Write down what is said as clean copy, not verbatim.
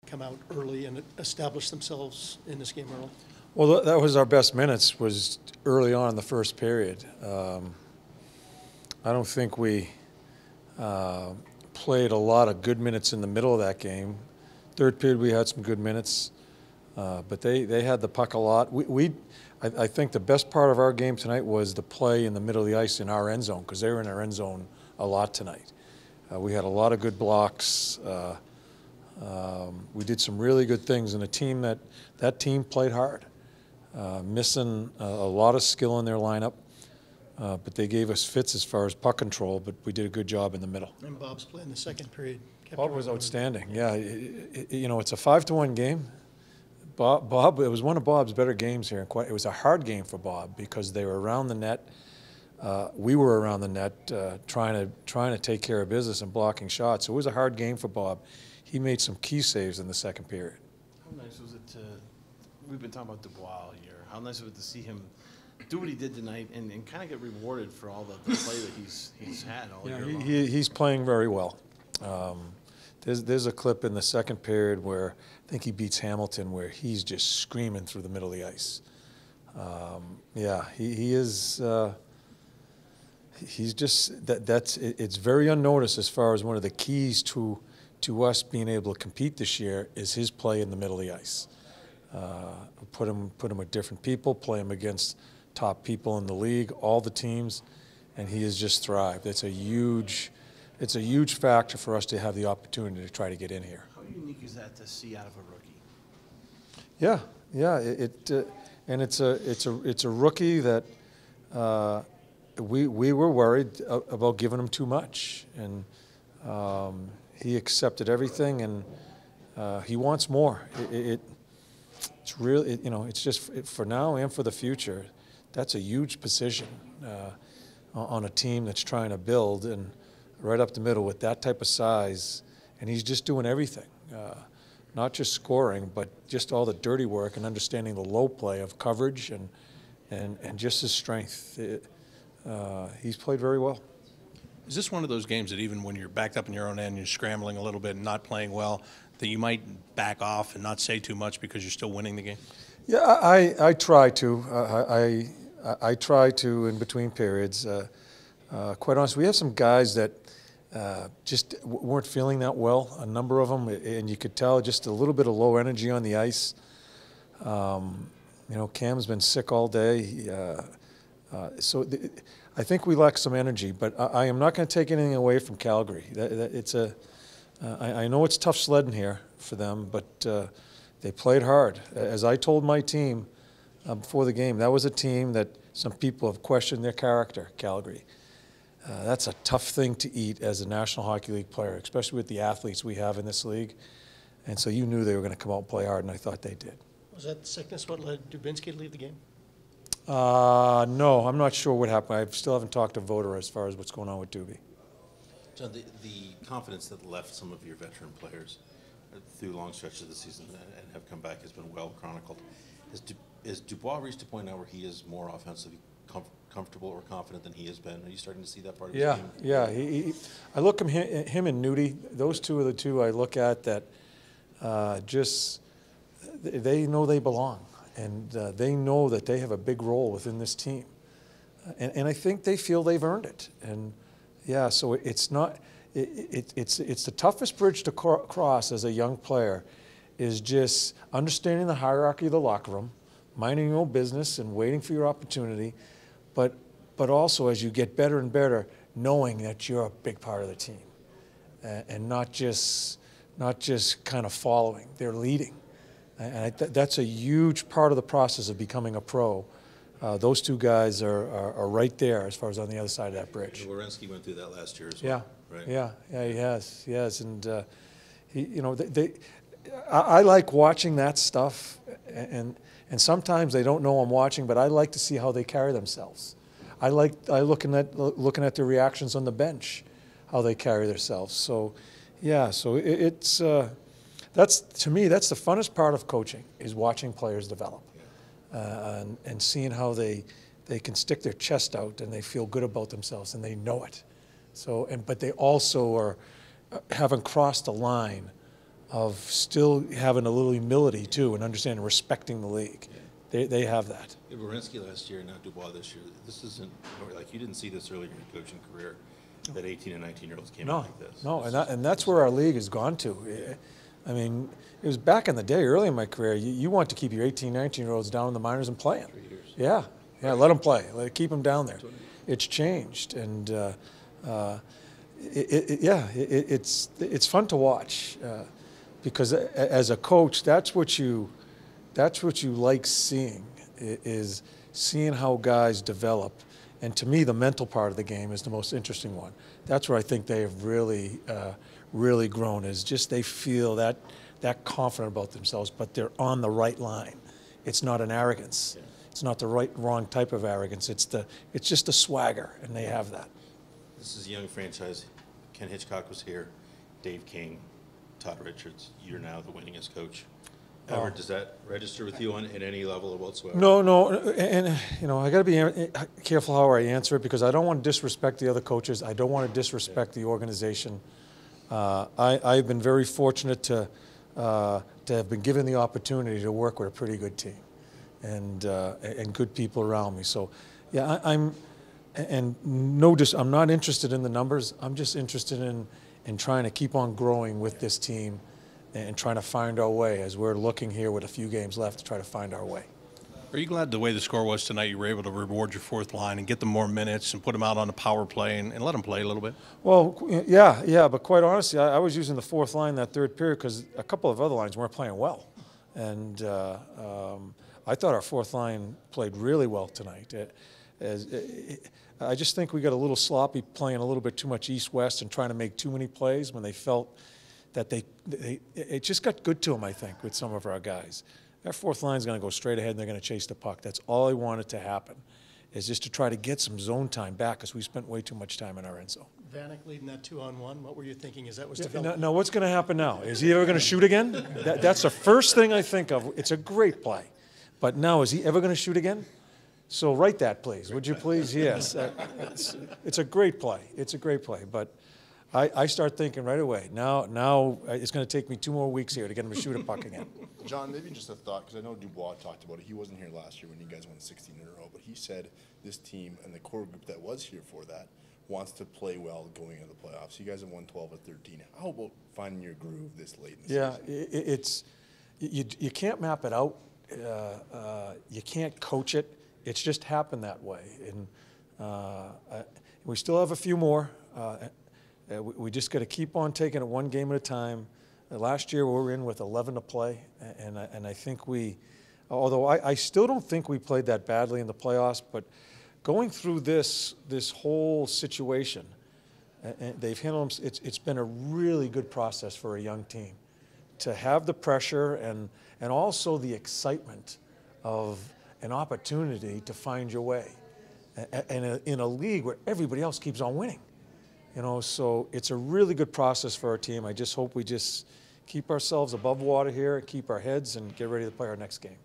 come out early and establish themselves in this game early? Well, that was our best minutes, was early on in the first period. I don't think we played a lot of good minutes in the middle of that game. Third period, we had some good minutes, but they had the puck a lot. I think the best part of our game tonight was the play in the middle of the ice in our end zone, because they were in our end zone a lot tonight. We had a lot of good blocks. We did some really good things, and that team played hard, missing a lot of skill in their lineup. But they gave us fits as far as puck control, but we did a good job in the middle. And Bob's play in the second period. Bob was outstanding. Yeah, it's a 5-1 game. Bob, it was one of Bob's better games here. It was a hard game for Bob because they were around the net. We were around the net trying to take care of business and blocking shots. So it was a hard game for Bob. He made some key saves in the second period. How nice was it to, we've been talking about Dubois all year. How nice was it to see him do what he did tonight and kind of get rewarded for all the play that he's had all year long? He's playing very well. There's a clip in the second period where I think he beats Hamilton, where he's just screaming through the middle of the ice. He is. He's just it's very unnoticed as far as one of the keys to us being able to compete this year is his play in the middle of the ice. Put him with different people, play him against top people in the league, all the teams, and he has just thrived. It's a huge factor for us to have the opportunity to try to get in here. How unique is that to see out of a rookie? And it's a rookie that we were worried about giving him too much, and he accepted everything, and he wants more. It's really, it's just for now and for the future. That's a huge position on a team that's trying to build, and right up the middle with that type of size, and he's just doing everything, not just scoring, but just all the dirty work and understanding the low play of coverage and just his strength. He's played very well. Is this one of those games that even when you're backed up in your own end, you're scrambling a little bit and not playing well, that you might back off and not say too much because you're still winning the game? Yeah, I try to. I try to in between periods. Quite honestly, we have some guys that just weren't feeling that well, a number of them, and you could tell just a little bit of low energy on the ice. Cam's been sick all day. I think we lack some energy, but I am not going to take anything away from Calgary. I know it's tough sledding here for them, but they played hard. As I told my team before the game, that was a team that some people have questioned their character, Calgary. That's a tough thing to eat as a National Hockey League player, especially with the athletes we have in this league. And so you knew they were going to come out and play hard, and I thought they did. Was that sickness what led Dubinsky to leave the game? No, I'm not sure what happened. I still haven't talked to Voter as far as what's going on with Doobie. John, the confidence that left some of your veteran players through long stretches of the season and have come back has been well chronicled. Has Dubois reached a point now where he is more offensively comfortable or confident than he has been? Are you starting to see that part of his game? Yeah. I look at him and Nudie. Those two are the two I look at that they know they belong, and they know that they have a big role within this team, and I think they feel they've earned it. And yeah, so it's not. It's the toughest bridge to cross as a young player, is just understanding the hierarchy of the locker room, minding your own business and waiting for your opportunity, but also as you get better and better, knowing that you're a big part of the team, and not just kind of following. They're leading, and that's a huge part of the process of becoming a pro. Those two guys are right there as far as on the other side of that bridge. Werenski went through that last year as well. Yeah, right? yeah, he has, and I like watching that stuff, and sometimes they don't know I'm watching, but I like to see how they carry themselves. I looking at their reactions on the bench, how they carry themselves. So, yeah, it's that's, to me, that's the funnest part of coaching, is watching players develop, and seeing how they can stick their chest out and they feel good about themselves and they know it. So, but they also haven't crossed the line still having a little humility too and understanding, respecting the league. They have that. Yeah, Werenski last year, now Dubois this year. This isn't, like, you didn't see this earlier in your coaching career, that 18 and 19-year-olds came in like this. No, and that's where our league has gone to. I mean, it was back in the day, early in my career, you want to keep your 18, 19-year-olds down in the minors and playing. 3 years. Yeah, let them play. Keep them down there. It's changed, and it's fun to watch because as a coach, that's what you like seeing, is seeing how guys develop. And to me, the mental part of the game is the most interesting one. That's where I think they have really grown, is just they feel that confident about themselves, but they're on the right line. It's not an arrogance. Yeah. It's not the wrong type of arrogance. It's just a swagger, and they have that. This is a young franchise. Ken Hitchcock was here, Dave King, Todd Richards. You're now the winningest coach ever. Does that register with you at any level whatsoever? No, and I got to be careful how I answer it, because I don't want to disrespect the other coaches. I don't want to disrespect the organization. I've been very fortunate to have been given the opportunity to work with a pretty good team and good people around me. So, yeah, I'm not interested in the numbers. I'm just interested in trying to keep on growing with this team and trying to find our way, as we're looking here with a few games left to try to find our way. Are you glad the way the score was tonight, you were able to reward your fourth line and get them more minutes and put them out on the power play and let them play a little bit? Well, yeah, but quite honestly, I was using the fourth line that third period because a couple of other lines weren't playing well. And I thought our fourth line played really well tonight. I just think we got a little sloppy, playing a little bit too much east-west and trying to make too many plays when they felt that it just got good to them, I think, with some of our guys. That fourth line is going to go straight ahead and they're going to chase the puck. That's all I wanted to happen, is just to try to get some zone time back, because we spent way too much time in our end zone. Vanek leading that 2-on-1, what were you thinking as that was developing? No, what's going to happen now? Is he ever going to shoot again? That's the first thing I think of. It's a great play. But now, is he ever going to shoot again? So write that, please. Would you please? Yes. It's a great play. It's a great play. But I start thinking right away, now it's going to take me 2 more weeks here to get him to shoot a puck again. John, maybe just a thought, because I know Dubois talked about it. He wasn't here last year when you guys won 16 in a row, but he said this team and the core group that was here for that wants to play well going into the playoffs. You guys have won 12 or 13. How about finding your groove this late in the season? You can't map it out. You can't coach it. It's just happened that way. And we still have a few more. We just got to keep on taking it one game at a time. Last year we were in with 11 to play, and I think although I still don't think we played that badly in the playoffs, but going through this whole situation, and they've handled them, it's been a really good process for a young team to have the pressure and also the excitement of an opportunity to find your way, and in a league where everybody else keeps on winning. So it's a really good process for our team. I just hope we just keep ourselves above water here, keep our heads, and get ready to play our next game.